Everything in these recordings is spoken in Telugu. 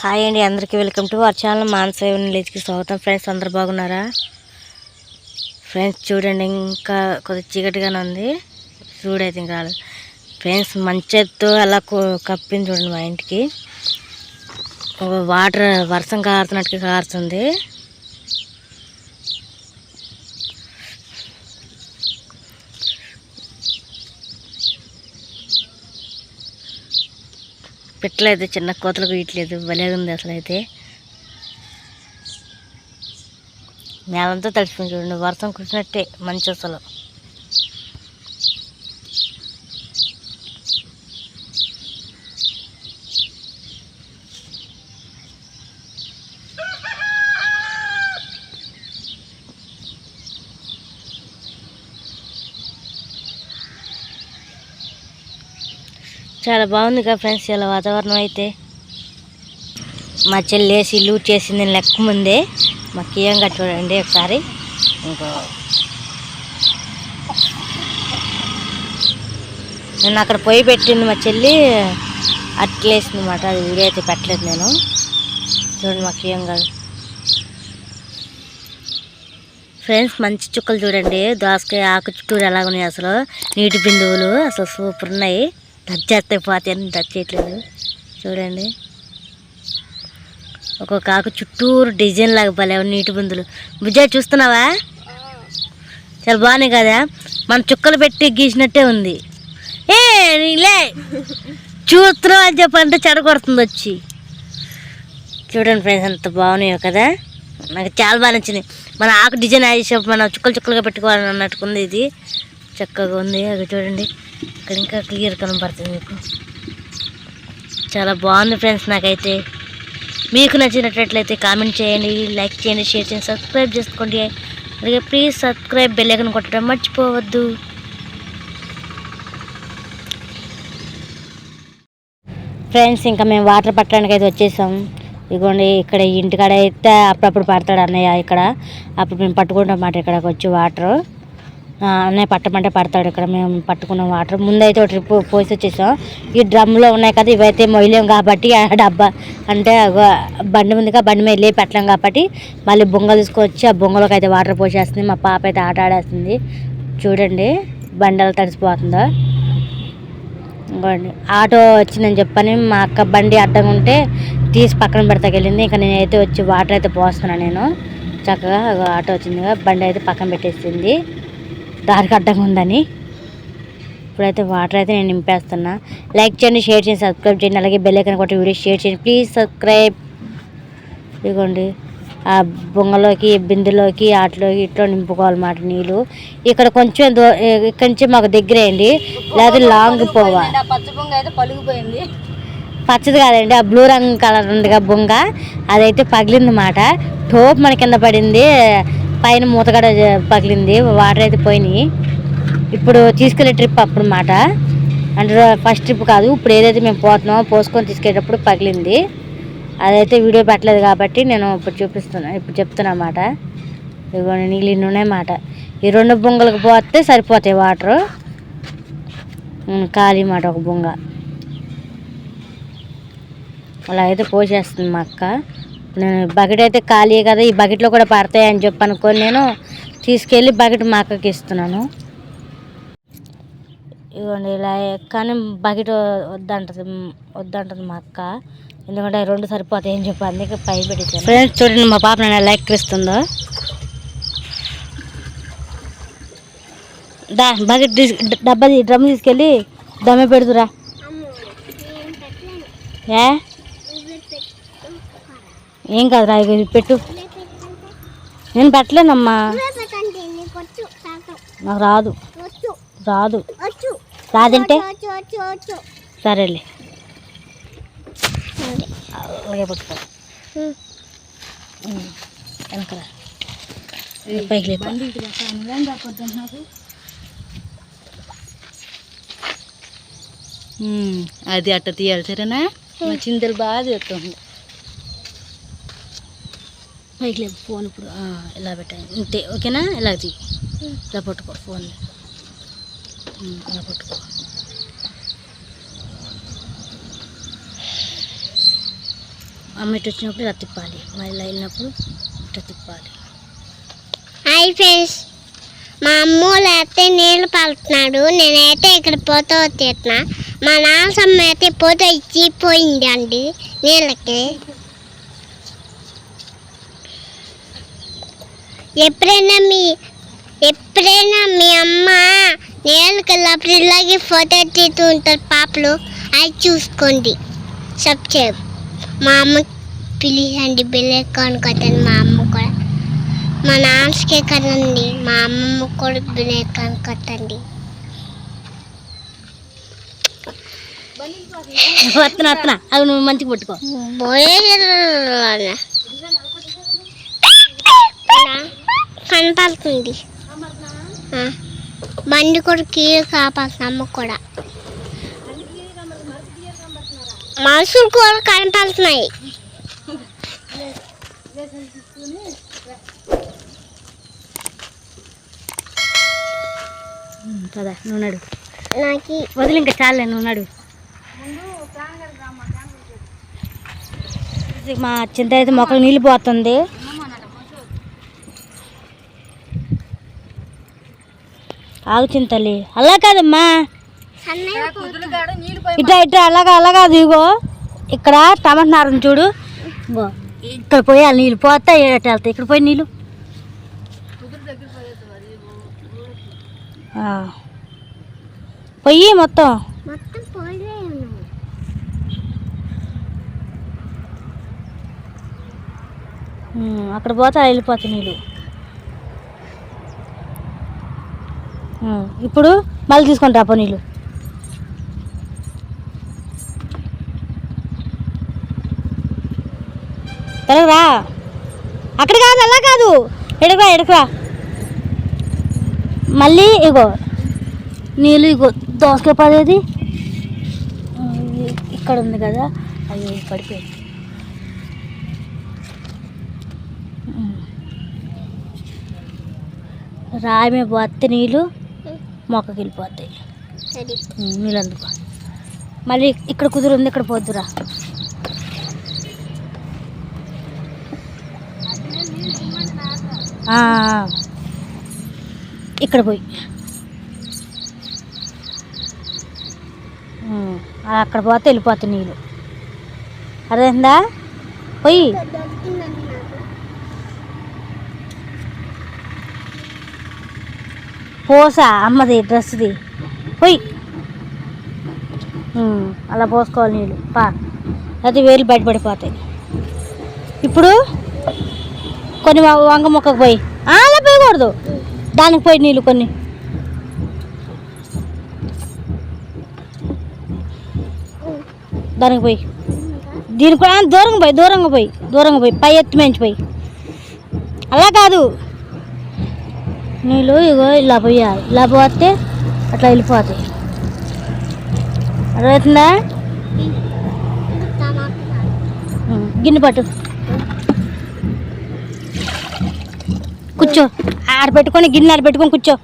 హాయ్ అండి, అందరికీ వెల్కమ్ టు అవర్ ఛానల్ మానస విలేజ్కి స్వాగతం. ఫ్రెండ్స్ అందరు బాగున్నారా? ఫ్రెండ్స్ చూడండి, ఇంకా కొద్దిగా చీకటిగానే ఉంది. చూడైతే ఇంకా ఫ్రెండ్స్ మంచెత్తో అలా కప్పింది చూడండి. మా ఇంటికి వాటర్ వర్షం కారుతున్నట్టుగా కారుతుంది. పెట్టలేదు, చిన్న కోతలకు ఇట్లేదు, భలే ఉంది అసలు. అయితే నేలంతా తడిసిపోయింది చూడండి, వర్షం కురిసినట్టే మంచి అసలు. చాలా బాగుంది కదా ఫ్రెండ్స్ ఇలా వాతావరణం. అయితే మా చెల్లేసి లూట్ చేసింది లెక్క ముందే. మాకు ఏం చూడండి ఒకసారి. ఇంకో నేను అక్కడ పొయ్యి పెట్టింది మా చెల్లి, అట్లేసింది అన్నమాట. అది వీడియో అయితే పెట్టలేదు నేను. చూడండి మాకు ఏం కాదు ఫ్రెండ్స్. మంచి చుక్కలు చూడండి, దోసకాయ ఆకు చుట్టూరు ఎలాగున్నాయి అసలు. నీటి బిందువులు అసలు సూపర్ ఉన్నాయి. టచ్ చేస్తే పోతే అని టచ్ చేయట్లేదు చూడండి. ఒక్కొక్క ఆకు చుట్టూరు డిజైన్ లాగా భలే నీటి బిందులు. బుజ్జా చూస్తున్నావా? చాలా బాగున్నాయి కదా, మనం చుక్కలు పెట్టి గీసినట్టే ఉంది. నీలే చూస్తున్నావు అని చెప్పంటే చెడగొడుతుంది వచ్చి. చూడండి ఫ్రెండ్స్ ఎంత బాగున్నాయో కదా, నాకు చాలా బాగా నచ్చింది. మన ఆకు డిజైన్ వేసే మనం చుక్కలు చుక్కలుగా పెట్టుకోవాలని అన్నట్టుకుంది. ఇది చక్కగా ఉంది. అది చూడండి, ఇక్కడ ఇంకా క్లియర్ కనబడుతుంది మీకు. చాలా బాగుంది ఫ్రెండ్స్. నాకైతే మీకు నచ్చినట్లయితే కామెంట్ చేయండి, లైక్ చేయండి, షేర్ చేయండి, సబ్స్క్రైబ్ చేసుకోండి. అలాగే ప్లీజ్ సబ్స్క్రైబ్, బెల్ ఐకాన్ కొట్టడం మర్చిపోవద్దు. ఫ్రెండ్స్ ఇంకా మేము వాటర్ పట్టడానికి అయితే వచ్చేసాం. ఇదిగోండి, ఇక్కడ ఇంటికాడ అయితే అప్పుడప్పుడు పడతాడు అన్నయ్య. ఇక్కడ అప్పుడు మేము పట్టుకుంటాం అన్నమాట. ఇక్కడికి వచ్చి వాటర్ అన్నయ్య పట్టమంటే పడతాడు. ఇక్కడ మేము పట్టుకున్న వాటర్ ముందైతే ఒక ట్రిప్ పోసి వచ్చేసాం. ఈ డ్రమ్లో ఉన్నాయి కదా, ఇవైతే మొయ్యలేం కాబట్టి ఆ డబ్బా అంటే బండి ముందుగా బండి మీద వెళ్ళి పెట్టలేం కాబట్టి మళ్ళీ బొంగ తీసుకొచ్చి ఆ బొంగలోకి అయితే వాటర్ పోసేస్తుంది. మా పాప అయితే ఆట ఆడేస్తుంది. చూడండి బండి ఎలా తడిసిపోతుందో. ఇంకోండి ఆటో వచ్చిందని చెప్పని మా అక్క బండి అడ్డంగా ఉంటే తీసి పక్కన పెడతాకెళ్ళింది. ఇంకా నేనైతే వచ్చి వాటర్ అయితే పోస్తున్నాను. నేను చక్కగా ఆటో వచ్చింది, బండి అయితే పక్కన పెట్టేసింది దారికి అడ్డంగా ఉందని. ఇప్పుడైతే వాటర్ అయితే నేను నింపేస్తున్నా. లైక్ చేయండి, షేర్ చేయండి, సబ్స్క్రైబ్ చేయండి. అలాగే బెల్ ఐకాన్ కొట్టి వీడియో షేర్ చేయండి, ప్లీజ్ సబ్స్క్రైబ్. ఇదిగోండి ఆ బొంగలోకి బిందులోకి వాటిలోకి ఇట్లో నింపుకోవాలన్నమాట నీళ్ళు. ఇక్కడ కొంచెం ఇక్కడి నుంచి మాకు దగ్గరే అండి, లేదా లాంగ్ పోవాలి. పచ్చది కాదండి, ఆ బ్లూ రంగు కలర్ ఉందిగా బొంగ, అదైతే పగిలిందన్నమాట. టోప్ మన కింద పడింది, పైన మూతగడ పగిలింది. వాటర్ అయితే పోయినాయి. ఇప్పుడు తీసుకెళ్ళే ట్రిప్ అప్పుడు మాట, అంటే ఫస్ట్ ట్రిప్ కాదు, ఇప్పుడు ఏదైతే మేము పోతున్నామో పోసుకొని తీసుకెళ్ళేటప్పుడు పగిలింది. అదైతే వీడియో పెట్టలేదు కాబట్టి నేను ఇప్పుడు చూపిస్తున్నా, ఇప్పుడు చెప్తున్నా అన్నమాట. ఇదిగోండి నీళ్ళు ఇన్ని ఉన్నాయన్నమాట. ఈ 2 బొంగలకు పోతే సరిపోతాయి వాటరు. ఖాళీ మాట ఒక బొంగ అలా అయితే పోసేస్తుంది మా అక్క. నేను బకెట్ అయితే ఖాళీ కదా, ఈ బకెట్లో కూడా పడతాయి అని చెప్పి అనుకొని నేను తీసుకెళ్ళి బకెట్ మా అక్కకి ఇస్తున్నాను. ఇవ్వండి ఇలా, కానీ బకెట్ వద్దంటది మా అక్క, ఎందుకంటే 2 సరిపోతాయి అని చెప్పి అందుకే పై పెట్టేసాను. ఫ్రెండ్స్ చూడండి మా పాప నేను ఎలా ఎక్కిస్తుందో. బకెట్ డ్రమ్ తీసుకెళ్ళి దమ్మె పెడుతురా. ఏం కాదురా, పెట్టు. నేను పెట్టలేనమ్మా, నాకు రాదు రాదంటే సరేలే, అలాగే పట్టుకో. వెనకరా పైకి లేప. అది అట్ట తీయాలి సరేనా? మా చింతలు బాగా చేస్తుంది. పైకి లేపు ఫోన్. ఇప్పుడు ఇలా పెట్టాను ఇంతే, ఓకేనా? ఇలా తీ, ఇలా పట్టుకో ఫోన్, ఇలా పట్టుకో. అమ్మ ఇటు వచ్చినప్పుడు ఇలా తిప్పాలి, మళ్ళీ ఇలా వెళ్ళినప్పుడు ఇట్లా తిప్పాలి. హాయ్ ఫ్రెండ్స్, మా అమ్మోళ్ళు అయితే నీళ్ళు పడుతున్నాడు, నేనైతే ఇక్కడ పోతా వచ్చేస్తున్నా. మా నాన్నమ్మ అయితే పోతా ఇచ్చి పోయింది అండి నీళ్ళకి. ఎప్పుడైనా మీ అమ్మ నీళ్ళకి వెళ్ళినప్పుడు ఇలాగే ఫోటో తీస్తూ ఉంటారు పాపలు, అది చూసుకోండి. సబ్స్క్రైబ్ మా అమ్మ పిలిచండి, బిల్లెక్కాను కదండి. మా అమ్మ కూడా మా నాన్నకే కదండి, మా అమ్మమ్మ కూడా బిల్లెక్కాను కట్టండి. వస్తున్నా అవి నువ్వు మంచిగా పట్టుకో. కనపడుతుంది బండి కూడా కీలు కాపాడుతుంది. అమ్మ కూడా మనుషులు కూడా కనపడుతున్నాయి. కదా నువ్వు నడు, నాకు వదిలి ఇంకా చాలే, నువ్వు నడు. మా చింత అయితే మొక్కలు నీళ్ళు పోతుంది. ఆగు చింతలి, అలా కాదమ్మా, ఇట్లా ఇట్లా అలా కాదు. ఇగో ఇక్కడ టమాటా నారు చూడు, ఇగో ఇక్కడ పోయాలి నీళ్ళు, పోతా వెళ్తాయి. ఇక్కడ పోయి నీళ్ళు పొయ్యి మొత్తం అక్కడ పోతా వెళ్ళిపోతాయి నీళ్ళు. ఇప్పుడు మళ్ళీ తీసుకొని రాపో నీళ్ళు. రా, అక్కడ కాదు, అలా కాదు, ఎడకరా. మళ్ళీ ఇగో నీళ్ళు, ఇగో దోసకాయ పడేది ఇక్కడ ఉంది కదా, అయ్యో పడిపోయింది. రాయి మీద పోతే నీళ్ళు మొక్కకి వెళ్ళిపోతాయి. నీళ్ళు అందుకో. మళ్ళీ ఇక్కడ కుదురుంది, ఇక్కడ పోద్దురా. ఇక్కడ పోయి అక్కడ పోతే వెళ్ళిపోతాయి నీళ్ళు. అర్థమైందా? పోయి పోసా అమ్మది డ్రెస్ది, పోయి అలా పోసుకోవాలి నీళ్ళు. అది వేలు బయటపడిపోతాయి. ఇప్పుడు కొన్ని వంగ మొక్కకు పోయి, అలా పోయకూడదు, దానికి పోయి నీళ్ళు కొన్ని. దానికి పోయి, దీనికి దూరంగా పోయి పై ఎత్తి మించిపోయి, అలా కాదు. నీళ్ళు ఇగో ఇలా పోయాలి, ఇలా పోతే అట్లా వెళ్ళిపోతాయి. అర్థమవుతుందా? గిన్నె పట్టు, కూర్చో, ఆడ పెట్టుకొని గిన్నె ఆడ పెట్టుకొని కూర్చో.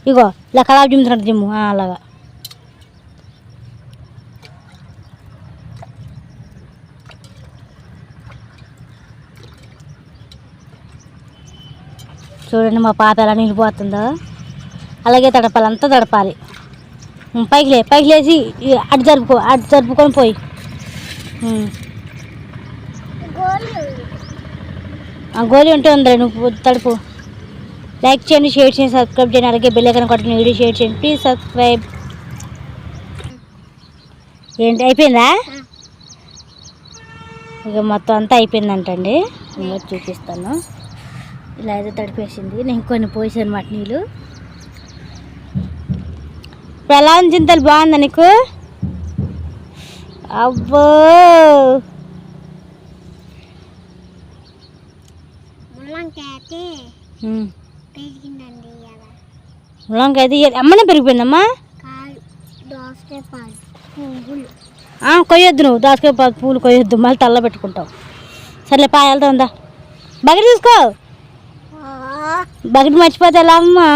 ఇగో ఇలా కలాబ్ జిమ్ముతున్నట్టు జిమ్ము, అలాగా. చూడండి మా పాప ఎలా నిలిపోతుందో, అలాగే తడపాలి, అంతా తడపాలి. పైకి లేచి అటు జరుపుకొని పోయి. గోళీ ఉంటే ఉందిలే, నువ్వు తడుపు. లైక్ చేయండి, షేర్ చేయండి, సబ్స్క్రైబ్ చేయండి, అలాగే బెల్ ఐకాన్ కొట్టండి, వీడియో షేర్ చేయండి, ప్లీజ్ సబ్స్క్రైబ్. ఏంటి అయిపోయిందా? ఇక మొత్తం అంతా అయిపోయిందంటండి. ఇంకా చూపిస్తాను. ఇలా అయితే తడిపేసింది, నేను కొన్ని పోసాను అన్నమాట నీళ్ళు. ఇప్పుడు ఎలా ఉంది చింతలు, బాగుందా నీకు? అబ్బో ములంకాయ అయితే అమ్మనే పెరిగిపోయిందమ్మా. కొయ్యొద్దు, నువ్వు దోసకాయ పూలు కొయ్యొద్దు, మళ్ళీ తల్ల పెట్టుకుంటావు. సర్లే పాయలతో ఉందా, బకెట్ తీసుకో. బకెట్ మర్చిపోతే ఎలా అమ్మా?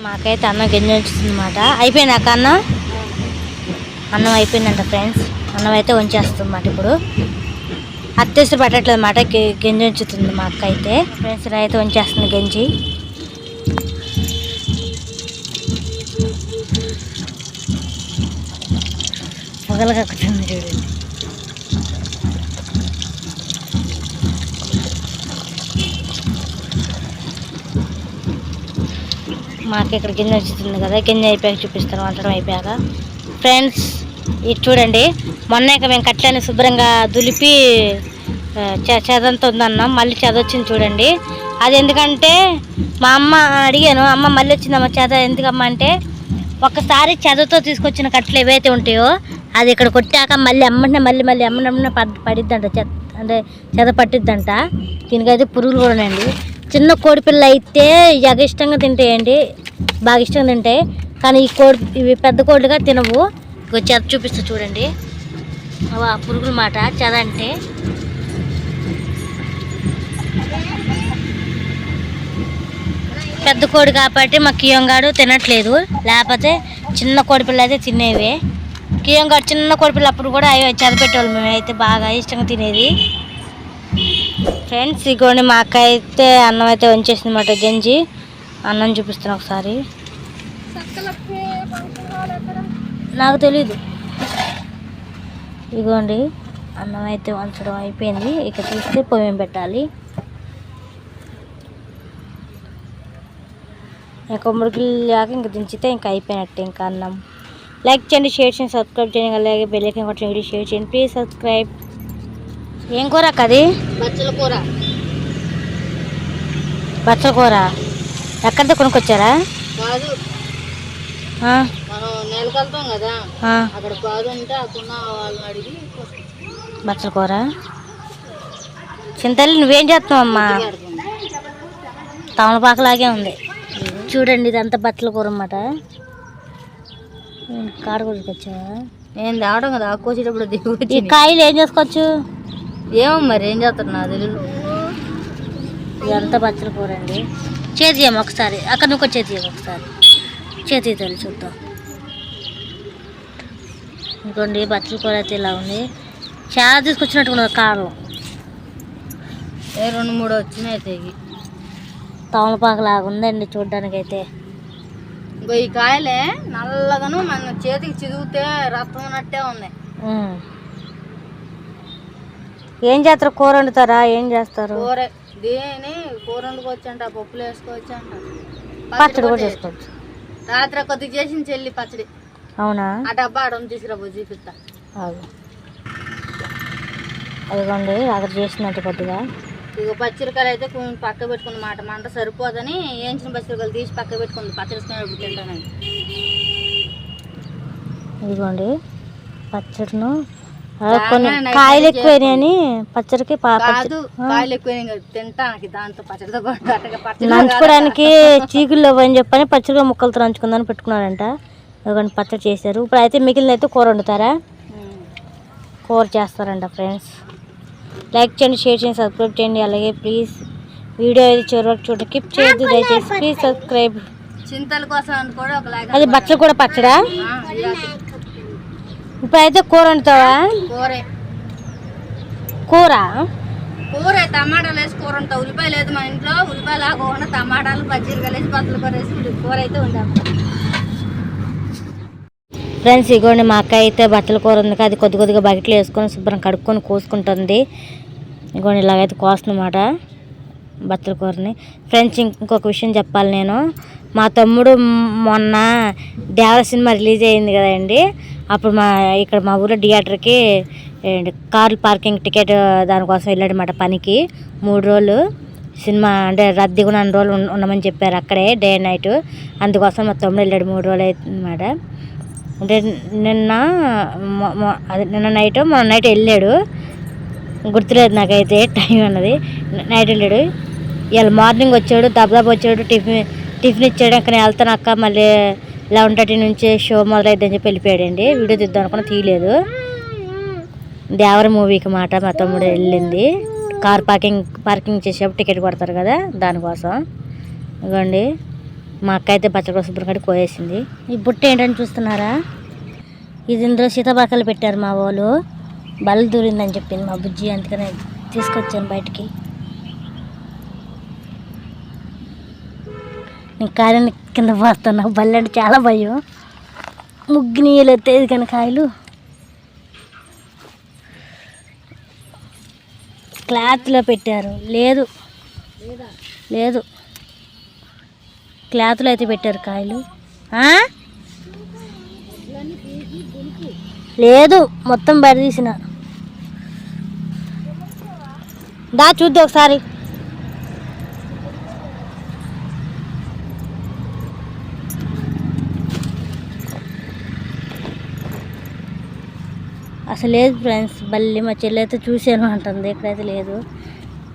మాకైతే అన్నం గింజ వచ్చేస్తుంది అన్నమాట. అయిపోయింది అన్నం అన్నం అయిపోయిందంట ఫ్రెండ్స్. అన్నం అయితే వంచేస్తుంది అన్నమాట. ఇప్పుడు అత్తేసి పట్టట్లేదు అన్నమాట, గింజ ఉంచుతుంది మా అక్క అయితే. ఫ్రెండ్స్ ఇలా అయితే వంచేస్తుంది గంజి. పొగలగక్కుతుంది చూడండి. మాకు ఇక్కడ గింజ వచ్చుతుంది కదా, గింజ అయిపోయాక చూపిస్తాను వంటడం అయిపోయాక. ఫ్రెండ్స్ ఇది చూడండి, మొన్న మేము కట్లని శుభ్రంగా దులిపి చెదంతా ఉందన్నాం, మళ్ళీ చెద వచ్చింది చూడండి. అది ఎందుకంటే మా అమ్మ అడిగాను, అమ్మ మళ్ళీ వచ్చిందమ్మ చెద ఎందుకమ్మా అంటే, ఒకసారి చెదతో తీసుకొచ్చిన కట్టలు ఏవైతే ఉంటాయో అది ఇక్కడ కొట్టాక మళ్ళీ అమ్మనే పడిద్దంట, అంటే చెద పట్టిద్దంట. దీనికైతే పురుగులు కూడా ఉన్నాయండి. చిన్న కోడిపిల్ల అయితే ఇష్టంగా తింటాయండి, బాగా ఇష్టంగా తింటాయి. కానీ ఇవి పెద్ద కోడిగా తినవు. చెద చూపిస్తా చూడండి, పురుగుల మాట చెద అంటే. పెద్ద కోడి కాబట్టి మా కియంగాడు తినట్లేదు, లేకపోతే చిన్న కోడిపిల్ల అయితే తినేవి. కియంగాడు చిన్న కోడిపిల్ల అప్పుడు కూడా అవి చెదపెట్టేవాళ్ళు, మేమైతే బాగా ఇష్టంగా తినేది. ఫ్రెండ్స్ ఇగోండి మా అక్క అయితే అన్నం అయితే వంచేసింది అన్నమాట. గంజి అన్నం చూపిస్తాను ఒకసారి, నాకు తెలీదు. ఇగోండి అన్నం అయితే వంచడం అయిపోయింది. ఇక తీస్తే పొయ్యి పెట్టాలి. ఇంకా మురికిలాగా ఇంక దించితే ఇంకా అయిపోయినట్టే ఇంకా అన్నం. లైక్ చేయండి, షేర్ చేయండి, సబ్స్క్రైబ్ చేయండి, అలాగే బెల్ ఐకాన్ కొట్టండి, వీడియో షేర్ చేయండి, ప్లీజ్ సబ్స్క్రైబ్. ఏం కూర అక్క అది? బచ్చల కూర. బచ్చల కూర ఎక్కడితో కొనుక్కొచ్చారా? కాదు, మనం నెలకెళ్తాం కదా, అక్కడ కాదు అంటే అక్కడ వాళ్ళని అడిగి. బచ్చల కూర. చింతల్లి నువ్వేం చేస్తావు అమ్మా? తమలపాకులాగే ఉంది చూడండి. ఇదంతా బచ్చల కూర అన్నమాట. కాడ కొట్టుకొచ్చా నేను తేవడం కదా, కోసేటప్పుడు దిగువచ్చు. ఈ కాయలు ఏం చేసుకోవచ్చు ఏమో మరి, ఏం చేస్తారు నాకు తెలియదు. ఇదంతా బచ్చల కూర అండి. చేతి చేయము ఒకసారి, అక్కడ నువ్వు చేతి చేయము ఒకసారి, చేతి తల్లి చూద్దాం. ఇంకోండి బచ్చల కూర అయితే ఇలా ఉంది, చాలా తీసుకొచ్చినట్టుకున్నది కారం. 2-3 వచ్చినాయి అయితే. తమలపాకు లాగా ఉందండి చూడ్డానికి అయితే. ఇంకో ఈ కాయలే నల్లగాను మన చేతికి చిదిగితే రక్తం ఉన్నట్టే ఉంది. ఏం చేస్తారు? కూర వండుతారా? ఏం చేస్తారు? కూర దీని కూర వండుకోవచ్చు అంట, పప్పులు వేసుకోవచ్చు అంట, పచ్చడి కూడా చేసుకోవచ్చు. రాత్రి కొద్దిగా చేసింది చెల్లి పచ్చడి. అవునా? ఆ డబ్బా ఆడ తీసుకురాబో చూపిస్తా. అదిగోండి అక్కడ చేసినట్టు కొద్దిగా. ఇక పచ్చిరకాయలు అయితే కొంచెం పక్క పెట్టుకుంది మాట, మంట సరిపోదని వేయించిన పచ్చిరకాయలు తీసి పక్క పెట్టుకుంది, పచ్చడి తింటాను. ఇదిగోండి పచ్చడిను కొన్ని కాయలు ఎక్కువని పచ్చడికి కాయలు ఎక్కువ తింటానికి, దాంతో పచ్చడితో నంచుకోవడానికి చీకులు అని చెప్పని పచ్చడిగా ముక్కలతో నంచుకుందని పెట్టుకున్నారంట. ఇదిగోండి పచ్చడి చేశారు. ఇప్పుడు అయితే మిగిలిన అయితే కూర వండుతారా? కూర చేస్తారంట. ఫ్రెండ్స్ లైక్ చేయండి, షేర్ చేయండి, సబ్స్క్రైబ్ చేయండి, అలాగే ప్లీజ్ వీడియో అయితే చివరి వరకు చూడండి, స్కిప్ చేయొద్దు దయచేసి, ప్లీజ్ సబ్స్క్రైబ్. చింతల కోసం కూడా ఒక లైక్. అది బచ్చలు కూడా పచ్చడా? ఇప్పుడైతే కూర వండుతావా? కూర కూర టమాటాలు వేసి కూర ఉంటావు. ఉల్లిపాయ లేదు మా ఇంట్లో, ఉల్లిపాయ లాగా టమాటాలు పచ్చిరకాయలు వేసి బచ్చల కూర వేసి కూర అయితే ఉంటాం. ఫ్రెండ్స్ ఇగోండి మా అక్క అయితే బచ్చల కూర ఉంది, అది కొద్దిగా బకెట్లో వేసుకొని శుభ్రం కడుక్కొని కోసుకుంటుంది. ఇగోండి ఇలాగైతే కోస్తుందన్నమాట బచ్చల కూరని. ఫ్రెండ్స్ ఇంకొక విషయం చెప్పాలి, నేను మా తమ్ముడు మొన్న దేవర సినిమా రిలీజ్ అయ్యింది కదండి, అప్పుడు ఇక్కడ మా ఊళ్ళో థియేటర్కి కార్లు పార్కింగ్ టికెట్ దానికోసం వెళ్ళాడనమాట పనికి. 3 రోజులు సినిమా అంటే రద్దీగా 4 రోజులు ఉండమని చెప్పారు అక్కడే డే అండ్ నైట్. అందుకోసం మా తమ్ముడు వెళ్ళాడు. 3 రోజులు అవుతుందన్నమాట. అంటే నిన్న నైట్ మొన్న నైట్ వెళ్ళాడు, గుర్తులేదు నాకైతే టైం అన్నది. నైట్ వెళ్ళాడు, ఇవాళ మార్నింగ్ వచ్చాడు, దెబ్బ వచ్చాడు, టిఫిన్ ఇచ్చాడు. అక్కడ వెళ్తాను అక్క, మళ్ళీ 11:30 నుంచి షో మొదలైద్దని చెప్పి వెళ్ళిపోయాడండి. వీడియో తీద్దాం అనుకున్నా తీయలేదు. దేవర మూవీకి మాట మా తమ్ముడు వెళ్ళింది, కార్ పార్కింగ్ చేసేటప్పుడు టికెట్ కొడతారు కదా దానికోసం. ఇవ్వండి మా అక్క అయితే బచ్చల శుభ్రం కట్టి కోయేసింది. ఈ బుట్ట ఏంటని చూస్తున్నారా, ఇది ఇందులో సీతాబాకాలు పెట్టారు మా వాళ్ళు. బల్లి దూరిందని చెప్పింది మా బుజ్జి, అందుకనే తీసుకొచ్చాను బయటికి. నేను కాయలని కింద పోస్తున్నా, బల్లి అంటే చాలా భయం. ముగ్గు నీళ్ళు ఎత్తేది కానీ కాయలు. క్లాత్లో పెట్టారు, లేదు లేదు క్లాత్లో అయితే పెట్టారు కాయలు. లేదు మొత్తం బయట తీసిన. దా చూద్దాం ఒకసారి. అసలు లేదు ఫ్రెండ్స్ బల్లి. మా చెల్లి అయితే చూసాను అంటుంది, ఇక్కడైతే లేదు.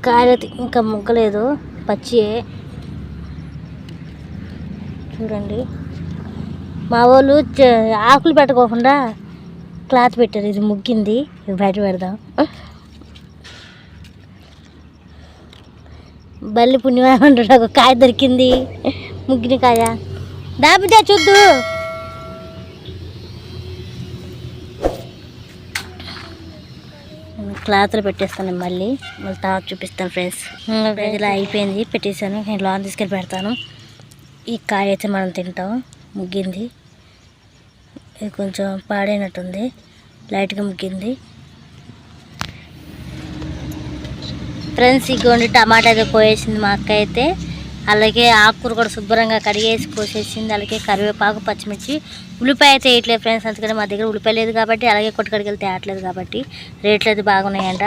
కాయలు అయితే ఇంకా ముగ్గలేదు, పచ్చియే. చూడండి మా వాళ్ళు ఆకులు పెట్టకోకుండా క్లాత్ పెట్టారు. ఇది ముగ్గింది, ఇది బయట పెడదాం. బల్లి పుణ్యమంటాడు, ఒక కాయ దొరికింది, ముగ్గిన కాయ. దాబితే చూద్దు. క్లాత్లో పెట్టేస్తాను మళ్ళీ తర్వాత చూపిస్తాను ఫ్రెండ్స్. ఇలా అయిపోయింది, పెట్టేశాను. నేను లోన్ తీసుకెళ్ళి పెడతాను. ఈ కాయ అయితే మనం తింటాం, ముగ్గింది. ఇది కొంచెం పాడైనట్టుంది, లైట్గా ముగ్గింది. ఫ్రెండ్స్ ఇగోండి టమాటా అయితే కోసేసింది మా అక్క అయితే. అలాగే ఆకుకూర కూడా శుభ్రంగా కడిగేసి కోసేసింది. అలాగే కరివేపాకు, పచ్చిమిర్చి, ఉల్లిపాయ అయితే వేయట్లేదు ఫ్రెండ్స్, అందుకని మా దగ్గర ఉల్లిపాయ లేదు కాబట్టి. అలాగే కొట్టుకడికి వెళ్తే వేయట్లేదు కాబట్టి. రేట్లు అయితే బాగున్నాయంట.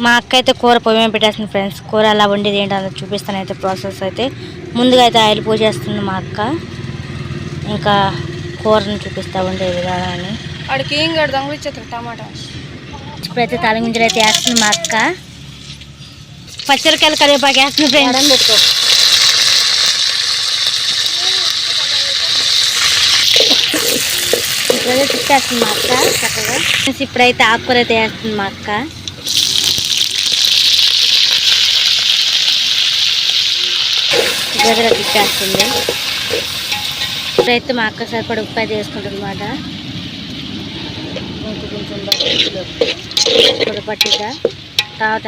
మా అక్క అయితే కూర పొయ్యి మీద పెట్టేస్తుంది ఫ్రెండ్స్. కూర అలా వండేది ఏంటో చూపిస్తాను అయితే ప్రాసెస్ అయితే. ముందుగా అయితే ఆయిల్ పోసేస్తుంది మా అక్క, ఇంకా కూరని చూపిస్తా వండే విధానాన్ని. టమాటా ఇప్పుడైతే తాలింపులు అయితే వేస్తుంది మా అక్క. పచ్చరికాయలు కరివేపాకు వేస్తుంది ఫ్రెండ్స్. ఇప్పుడైతే తిప్పేస్తుంది మా అక్క చక్కగా. ఇప్పుడైతే ఆకుకూర అయితే వేస్తుంది మా అక్క. గదిలో తిప్పేస్తుంది. ఇప్పుడైతే మా అక్క సరిపడి ఉప్పు అయితే వేసుకుంటుంది అన్నమాట. కొంచెం పట్టిగా తర్వాత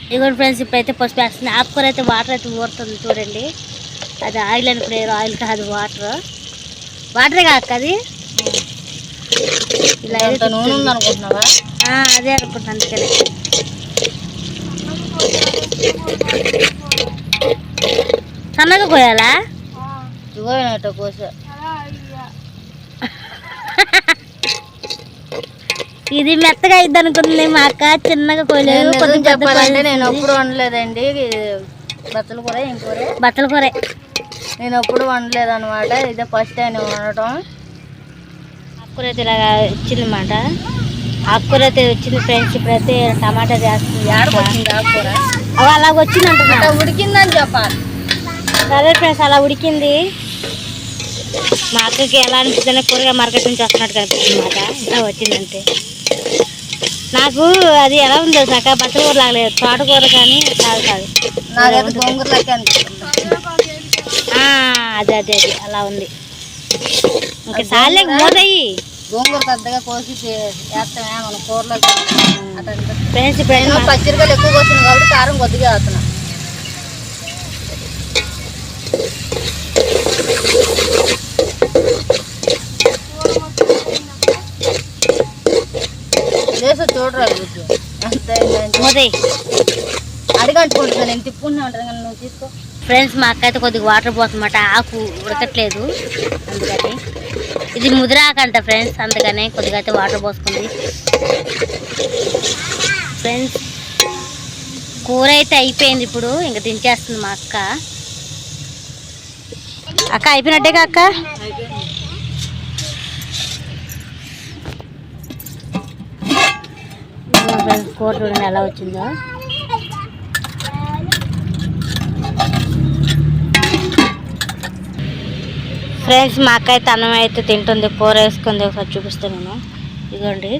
ఇదిగోండి ఫ్రెండ్స్ ఇప్పుడైతే పసుపు వేస్తుంది. ఆకుకూర అయితే వాటర్ అయితే ఊరుతుంది చూడండి. అది ఆయిల్ అనుకునేది, ఆయిల్ కాదు వాటరే కాక అది. ఇలా నూనె ఉందనుకుంటున్నావా? అదే అనుకుంటున్నాను, అందుకని. సన్నగా కోయాలా? కోసా ఇది మెత్తగా అయిద్ది అనుకుంటుంది మా అక్క, చిన్నగా కోయలేదు. చెప్పాలంటే నేను ఎప్పుడు వండలేదండి బచ్చల కూర. నేను ఎప్పుడు వండలేదు అనమాట, ఇదే ఫస్ట్ టైం వండటం. ఆకుకూర అయితే ఇలాగా వచ్చింది అన్నమాట. ఆకుకూర అయితే వచ్చింది ఫ్రెండ్స్. ఇప్పుడైతే టమాటా చేస్తుంది. ఆకుకూర అవి అలాగ వచ్చింది అంటున్నా, ఉడికిందని చెప్పాలి. సరే ఫ్రెండ్స్ అలా ఉడికింది. మా అక్కకి ఎలా అనిపిస్తుంది, కూరగా మార్కెట్ నుంచి వస్తున్నట్టు కనిపిస్తుంది అన్నమాట. ఇలా వచ్చిందంటే నాకు అది ఎలా ఉందో సక బచ్చల కూర లాగలేదు, తోటకూర కానీ కాదు అదే అదే అది అలా ఉంది. ఇంకా చాలే పోతాయి. గోంగూర పెద్దగా కోసి వేస్తామే మన కూరలో. ఫ్రెండ్స్ ఇప్పుడు పచ్చిమిరపకాయలు ఎక్కువ వచ్చింది కాబట్టి కారం కొద్దిగా వేస్తున్నా. చూడరా అడిగంటుకుంటున్నా, నేను తిప్పుకుంటా ఉంటాను కానీ నువ్వు తీసుకో. ఫ్రెండ్స్ మా అక్క అయితే కొద్దిగా వాటర్ పోతుందన్నమాట, ఆకు ఉడకట్లేదు అందుకని. ఇది ముదిరాకు అంట ఫ్రెండ్స్, అందుకనే కొద్దిగా అయితే వాటర్ పోసుకుంది. ఫ్రెండ్స్ కూర అయితే అయిపోయింది, ఇప్పుడు ఇంకా దించేస్తుంది మా అక్క. అక్క అయిపోయినట్టేగా అక్క? కూర చూడండి ఎలా వచ్చిందో. ఫ్రెండ్స్ మా అక్క అయితే అన్నం అయితే తింటుంది, కూర వేసుకుంది. ఒకసారి చూపిస్తాను నేను. ఇదిగోండి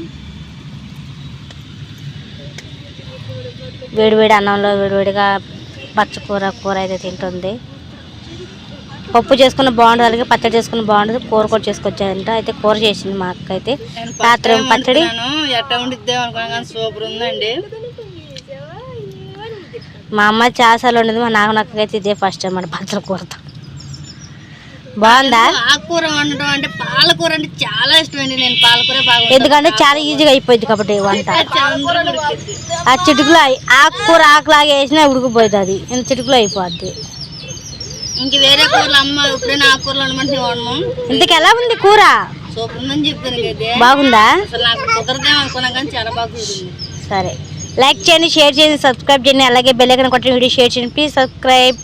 వేడివేడి అన్నంలో వేడివేడిగా పచ్చకూర కూర అయితే తింటుంది. పప్పు చేసుకున్న బాగుంటుంది, అలాగే పచ్చడి చేసుకున్న బాగుంటుంది, కూర కూడా చేసుకొచ్చారంట. అయితే కూర చేసింది మా అక్క. అయితే రాత్రి పచ్చడి ఎట్లా ఉండిద్దాం అనుకున్నా కానీ సూపర్ ఉందండి. మా అమ్మ చాలాసార్లు ఉండదు, మా నాకు అయితే ఇదే ఫస్ట్ టైం మన పచ్చడి కూరతో. బాగుందా? ఆకుకూర వండటం అంటే పాలకూర అంటే చాలా ఇష్టం అండి. నేను పాలకూర బాగా ఎందుకంటే చాలా ఈజీగా అయిపోయింది కాబట్టి వంట. ఆ చిటుకులో ఆకుకూర ఆకులాగా వేసినా ఉడికిపోతుంది, ఇంత చిటుకులో అయిపోద్ది. ఇంక వేరే కూరలు అమ్మ ఎప్పుడైనా ఆకుకూరలు వండమంటే వండము. ఇంతకు ఎలా ఉంది కూర? సూపర్ ఉందని చెప్తాను కదా. బాగుందా? అసలు నాకు కుదరదేమో అనుకున్నా కానీ చాలా బాగా కుదిరింది. సరే, లైక్ చేయండి, షేర్ చేయండి, సబ్స్క్రైబ్ చేయండి, అలాగే బెల్ ఐకాన్ కొట్టండి, వీడియో షేర్ చేయండి. Please subscribe.